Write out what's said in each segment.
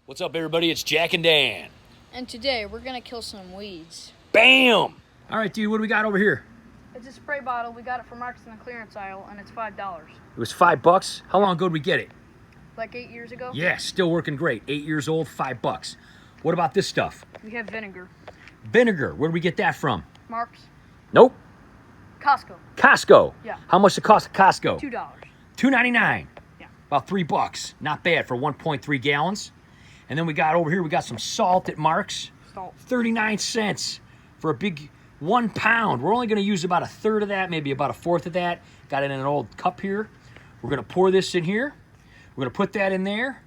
What's up, everybody? It's Jack and Dan. And today we're gonna kill some weeds. Bam! All right, dude, what do we got over here? It's a spray bottle. We got it from Marks in the clearance aisle, and it's $5. It was $5. How long ago did we get it? Like 8 years ago. Yeah, still working great. 8 years old, $5. What about this stuff? We have vinegar. Vinegar. Where did we get that from? Marks. Nope. Costco. Costco. Yeah. How much it cost at Costco? $2. $2.99. Yeah. About $3. Not bad for 1.3 gallons. And then we got over here, we got some salt at Mark's. Salt. 39 cents for a big 1 pound. We're only going to use about a third of that, maybe about a fourth of that. Got it in an old cup here. We're going to pour this in here. We're going to put that in there.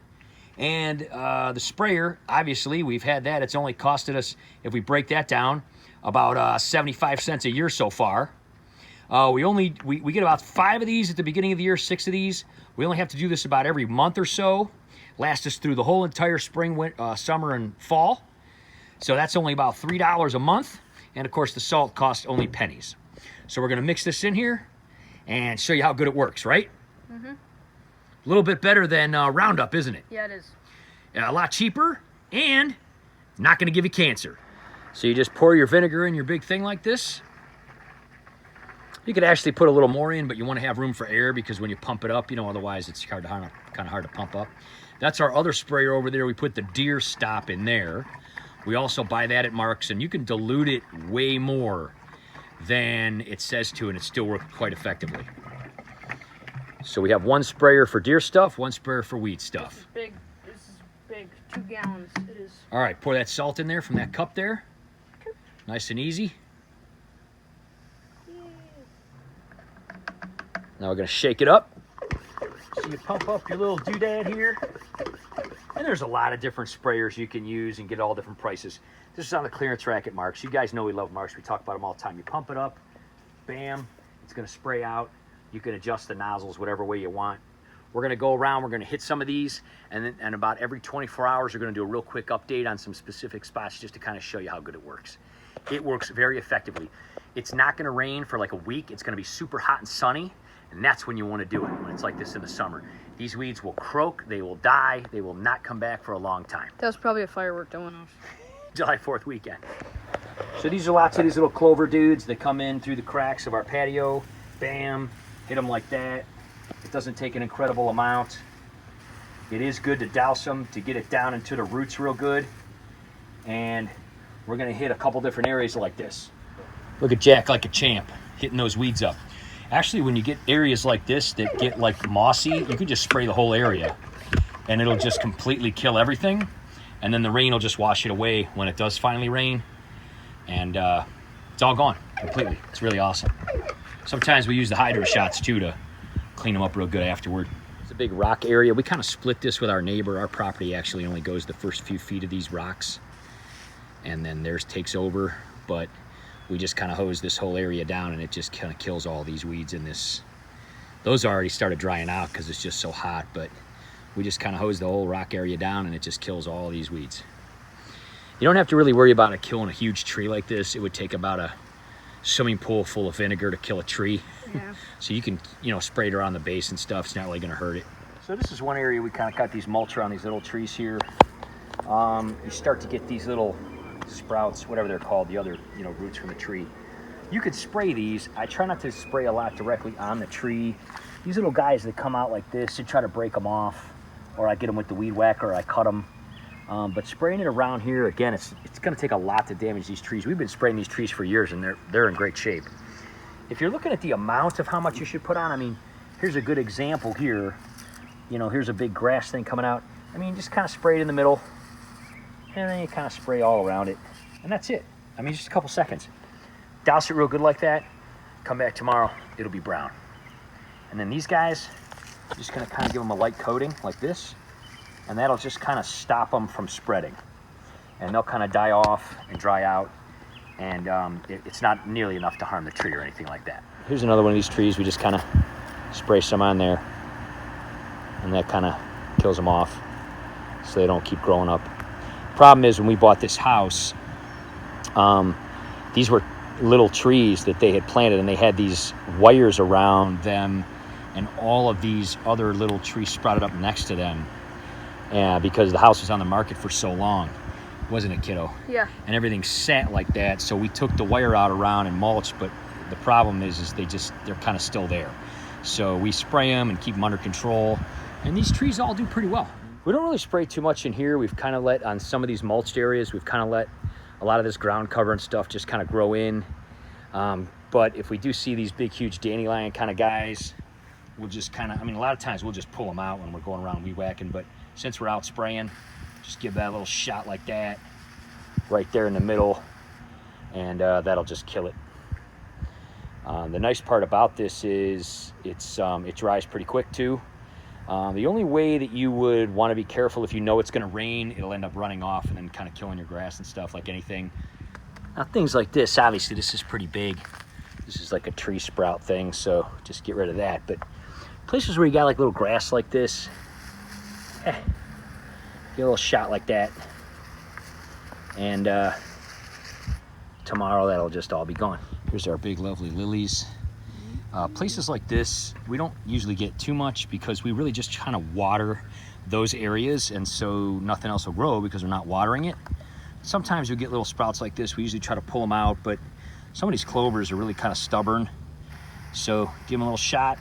And the sprayer, obviously, we've had that. It's only costed us, if we break that down, about 75 cents a year so far. We get about 5 of these at the beginning of the year, 6 of these. We only have to do this about every month or so. Last us through the whole entire spring, summer, and fall. So that's only about $3 a month. And of course, the salt costs only pennies. So we're gonna mix this in here and show you how good it works, right? Mm-hmm. A little bit better than Roundup, isn't it? Yeah, it is. A lot cheaper and not gonna give you cancer. So you just pour your vinegar in your big thing like this. You could actually put a little more in, but you want to have room for air because when you pump it up, otherwise it's kind of hard to pump up. That's our other sprayer over there. We put the deer stop in there. We also buy that at Mark's, and you can dilute it way more than it says to, and it still works quite effectively. So we have one sprayer for deer stuff, one sprayer for weed stuff. This is big. 2 gallons. It is. All right, pour that salt in there from that cup there. Nice and easy. Now we're gonna shake it up. So you pump up your little doodad here. And there's a lot of different sprayers you can use and get all different prices. This is on the clearance rack at Mark's. You guys know we love Mark's. We talk about them all the time. You pump it up, bam, it's gonna spray out. You can adjust the nozzles whatever way you want. We're gonna go around, we're gonna hit some of these, and about every 24 hours, we're gonna do a real quick update on some specific spots just to kind of show you how good it works. It works very effectively. It's not gonna rain for like a week. It's gonna be super hot and sunny. And that's when you want to do it, when it's like this in the summer. These weeds will croak, they will die, they will not come back for a long time. That was probably a firework that went off. July 4th weekend. So these are lots of these little clover dudes that come in through the cracks of our patio. Bam, hit them like that. It doesn't take an incredible amount. It is good to douse them to get it down into the roots real good. And we're gonna hit a couple different areas like this. Look at Jack like a champ, hitting those weeds up. Actually, when you get areas like this that get like mossy, you can just spray the whole area and it'll just completely kill everything. And then the rain will just wash it away when it does finally rain. And it's all gone completely. It's really awesome. Sometimes we use the hydro shots too to clean them up real good afterward. It's a big rock area. We kind of split this with our neighbor. Our property actually only goes the first few feet of these rocks. And then theirs takes over. But we just kind of hose this whole area down and it just kind of kills all these weeds in this. Those already started drying out because it's just so hot, but we just kind of hose the whole rock area down and it just kills all these weeds. You don't have to really worry about it killing a huge tree like this. It would take about a swimming pool full of vinegar to kill a tree. Yeah. So you can, spray it around the base and stuff. It's not really gonna hurt it. So this is one area we kind of got these mulch around these little trees here. You start to get these little sprouts, whatever they're called, the other roots from the tree. You could spray these. I try not to spray a lot directly on the tree. These little guys that come out like this, you try to break them off, or I get them with the weed whacker, or I cut them. But spraying it around here, again, it's going to take a lot to damage these trees. We've been spraying these trees for years and they're in great shape. If you're looking at the amount of how much you should put on, here's a good example here. Here's a big grass thing coming out. Just kind of spray it in the middle. And then you kind of spray all around it. And that's it. Just a couple seconds. Douse it real good like that. Come back tomorrow, it'll be brown. And then these guys, I'm just gonna kind of give them a light coating like this. And that'll just kind of stop them from spreading. And they'll kind of die off and dry out. And it's not nearly enough to harm the tree or anything like that. Here's another one of these trees. We just kind of spray some on there. And that kind of kills them off so they don't keep growing up. Problem is, when we bought this house, these were little trees that they had planted and they had these wires around them and all of these other little trees sprouted up next to them. because the house was on the market for so long, wasn't it, kiddo? Yeah. And everything sat like that, so we took the wire out around and mulched, but the problem is they're kind of still there. So we spray them and keep them under control, and these trees all do pretty well. We don't really spray too much in here. We've kind of let, on some of these mulched areas, we've kind of let a lot of this ground cover and stuff just kind of grow in. But if we do see these big, huge dandelion kind of guys, we'll just kind of, I mean, a lot of times we'll just pull them out when we're going around weed whacking, but since we're out spraying, just give that little shot like that right there in the middle, and that'll just kill it. The nice part about this is it dries pretty quick too. The only way that you would want to be careful, if you know it's going to rain, it'll end up running off and then kind of killing your grass and stuff, like anything. Now things like this, obviously this is pretty big. This is like a tree sprout thing, so just get rid of that. But places where you got like little grass like this, get a little shot like that, and tomorrow that'll just all be gone. Here's our big lovely lilies. Places like this, we don't usually get too much because we really just kind of water those areas, and so nothing else will grow because we're not watering it. Sometimes you'll get little sprouts like this. We usually try to pull them out, but some of these clovers are really kind of stubborn. So give them a little shot,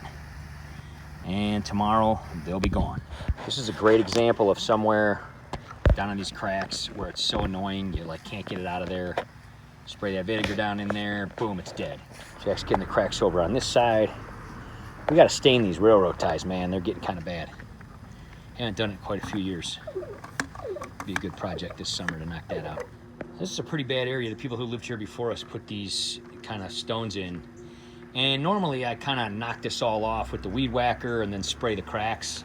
and tomorrow they'll be gone. This is a great example of somewhere down in these cracks where it's so annoying, you like can't get it out of there. Spray that vinegar down in there, boom, it's dead. Jack's getting the cracks over on this side. We gotta stain these railroad ties, man. They're getting kind of bad. Haven't done it in quite a few years. Be a good project this summer to knock that out. This is a pretty bad area. The people who lived here before us put these kind of stones in. And normally I kind of knock this all off with the weed whacker and then spray the cracks.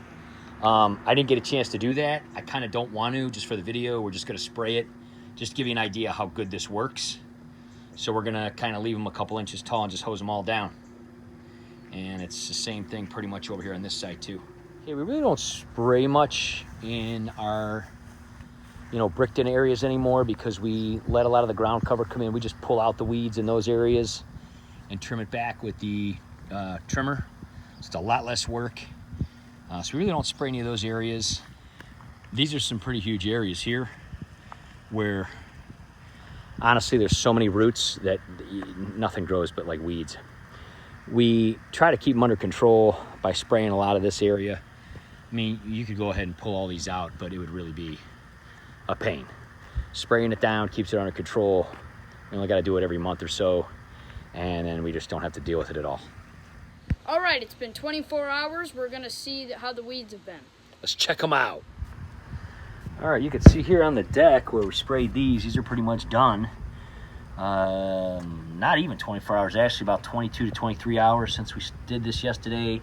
I didn't get a chance to do that. I kind of don't want to, just for the video. We're just gonna spray it, just to give you an idea how good this works. So we're gonna kind of leave them a couple inches tall and just hose them all down. And it's the same thing pretty much over here on this side too. Okay, we really don't spray much in our, bricked in areas anymore because we let a lot of the ground cover come in. We just pull out the weeds in those areas and trim it back with the trimmer. So it's a lot less work. So we really don't spray any of those areas. These are some pretty huge areas here where honestly there's so many roots that nothing grows but like weeds. We try to keep them under control by spraying a lot of this area. I mean, you could go ahead and pull all these out, but it would really be a pain. Spraying it down keeps it under control. We only got to do it every month or so, and then we just don't have to deal with it at all. All right, it's been 24 hours. We're gonna see how the weeds have been. Let's check them out. All right, you can see here on the deck where we sprayed these are pretty much done. Not even 24 hours, actually about 22 to 23 hours since we did this yesterday.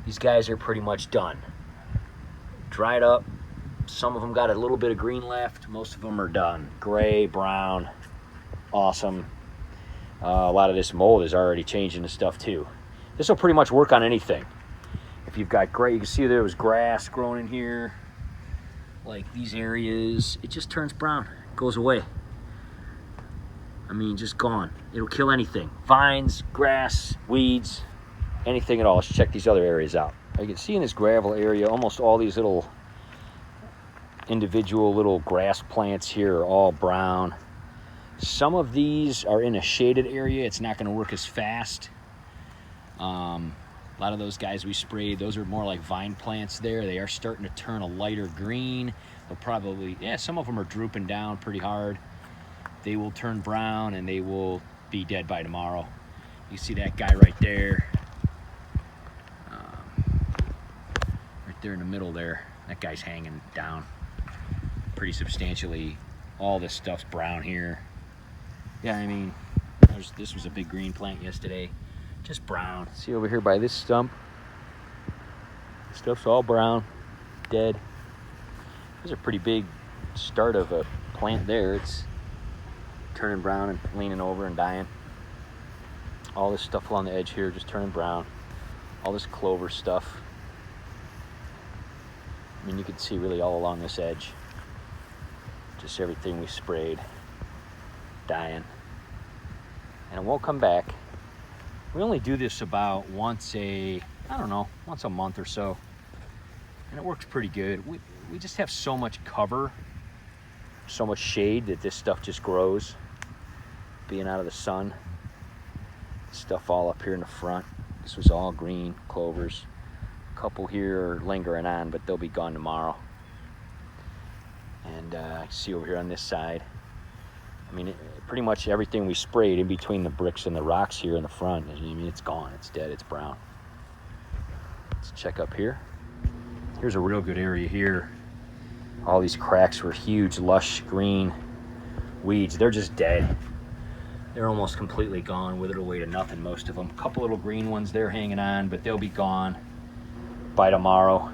These guys are pretty much done. Dried up. Some of them got a little bit of green left. Most of them are done. Gray, brown, awesome. A lot of this mold is already changing the stuff too. This will pretty much work on anything. If you've got gray, you can see there was grass growing in here. Like these areas, it just turns brown, goes away. I mean, just gone. It'll kill anything. Vines, grass, weeds, anything at all. Let's check these other areas out. You can see in this gravel area, almost all these little individual little grass plants here are all brown. Some of these are in a shaded area. It's not gonna work as fast. A lot of those guys we sprayed, those are more like vine plants there. They are starting to turn a lighter green. They'll probably, some of them are drooping down pretty hard. They will turn brown and they will be dead by tomorrow. You see that guy right there. Right there in the middle there. That guy's hanging down pretty substantially. All this stuff's brown here. Yeah, I mean, this was a big green plant yesterday. Just brown. See over here by this stump? Stuff's all brown, dead. There's a pretty big start of a plant there. It's turning brown and leaning over and dying. All this stuff along the edge here just turning brown. All this clover stuff. I mean, you can see really all along this edge. Just everything we sprayed dying. And it won't come back. We only do this about once a month or so. And it works pretty good. We we just have so much cover, so much shade that this stuff just grows, being out of the sun. Stuff all up here in the front. This was all green clovers. A couple here are lingering on, but they'll be gone tomorrow. And see over here on this side, I mean, pretty much everything we sprayed in between the bricks and the rocks here in the front, I mean, it's gone, it's dead, it's brown. Let's check up here. Here's a real good area here. All these cracks were huge, lush green weeds. They're just dead. They're almost completely gone, withered away to nothing, most of them. A couple little green ones, they're hanging on, but they'll be gone by tomorrow.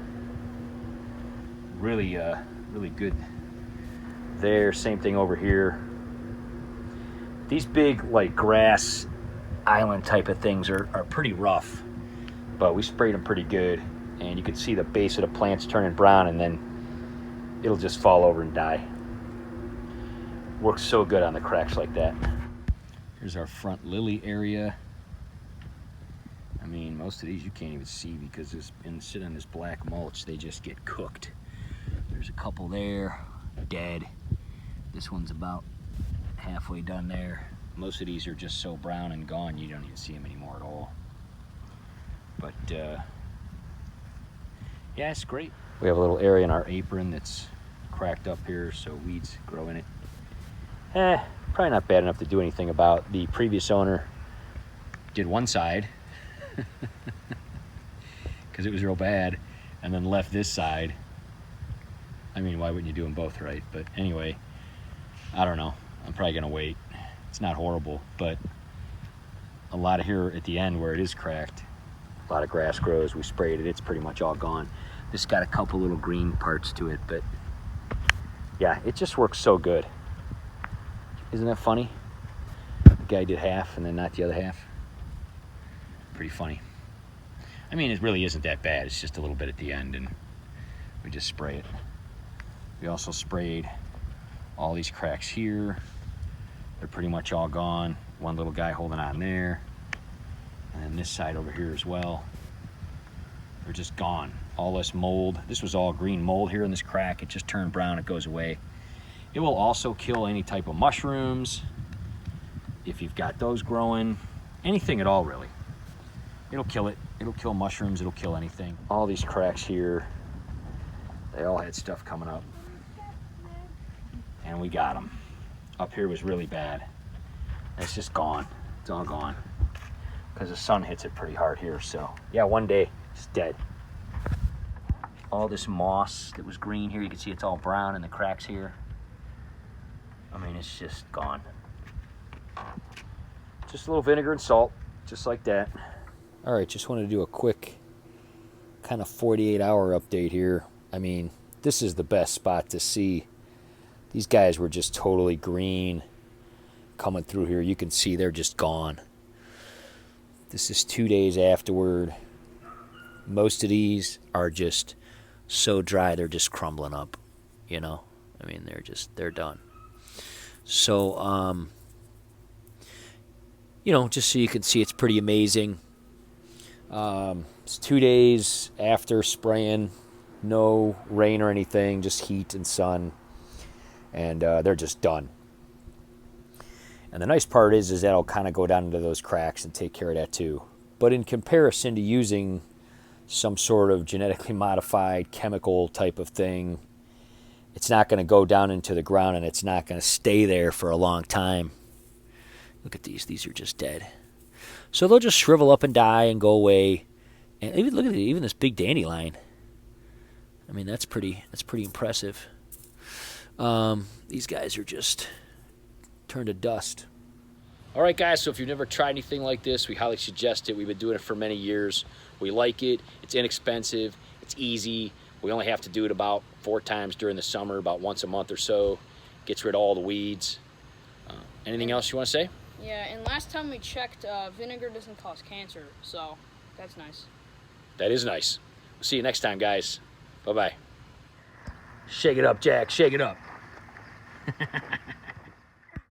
Really, really good there. Same thing over here. These big, like, grass island type of things are pretty rough, but we sprayed them pretty good, and you can see the base of the plants turning brown, and then it'll just fall over and die. Works so good on the cracks like that. Here's our front lily area. I mean, most of these you can't even see because sit on this black mulch, they just get cooked. There's a couple there, dead. This one's about halfway done there. Most of these are just so brown and gone you don't even see them anymore at all. But yeah, it's great. We have a little area in our apron that's cracked up here, so weeds grow in it. Probably not bad enough to do anything about. The previous owner did one side because it was real bad, and then left this side. I mean, why wouldn't you do them both, right? But anyway, I don't know. I'm probably gonna wait. It's not horrible, but a lot of here at the end where it is cracked, a lot of grass grows. We sprayed it, it's pretty much all gone. This got a couple little green parts to it, but yeah, it just works so good. Isn't that funny? The guy did half and then not the other half. Pretty funny. I mean, it really isn't that bad. It's just a little bit at the end, and we just spray it. We also sprayed all these cracks here. They're pretty much all gone. One little guy holding on there. And then this side over here as well. They're just gone. All this mold. This was all green mold here in this crack. It just turned brown, it goes away. It will also kill any type of mushrooms, if you've got those growing, anything at all really. It'll kill it. It'll kill mushrooms, it'll kill anything. All these cracks here, they all had stuff coming up. And we got them. Up here was really bad. It's just gone. It's all gone. Because the sun hits it pretty hard here, so. Yeah, one day, it's dead. All this moss that was green here, you can see it's all brown in the cracks here. I mean, it's just gone. Just a little vinegar and salt, just like that. All right, just wanted to do a quick kind of 48-hour update here. I mean, this is the best spot to see. These guys were just totally green coming through here. You can see they're just gone. This is 2 days afterward. Most of these are just so dry, they're just crumbling up, you know? I mean, they're done. So, you know, just so you can see, it's pretty amazing. It's 2 days after spraying, no rain or anything, just heat and sun, and they're just done. And the nice part is that'll kind of go down into those cracks and take care of that too. But in comparison to using some sort of genetically modified chemical type of thing, it's not going to go down into the ground, and it's not going to stay there for a long time. Look at these. These are just dead. So they'll just shrivel up and die and go away. And even look at it, even this big dandelion. I mean, that's pretty impressive. These guys are just turned to dust. All right, guys, so if you've never tried anything like this, we highly suggest it. We've been doing it for many years. We like it. It's inexpensive. It's easy. We only have to do it about 4 times during the summer, about once a month or so. Gets rid of all the weeds. Anything else you want to say? Yeah, and last time we checked, vinegar doesn't cause cancer, so that's nice. That is nice. We'll see you next time, guys. Bye-bye. Shake it up, Jack. Shake it up.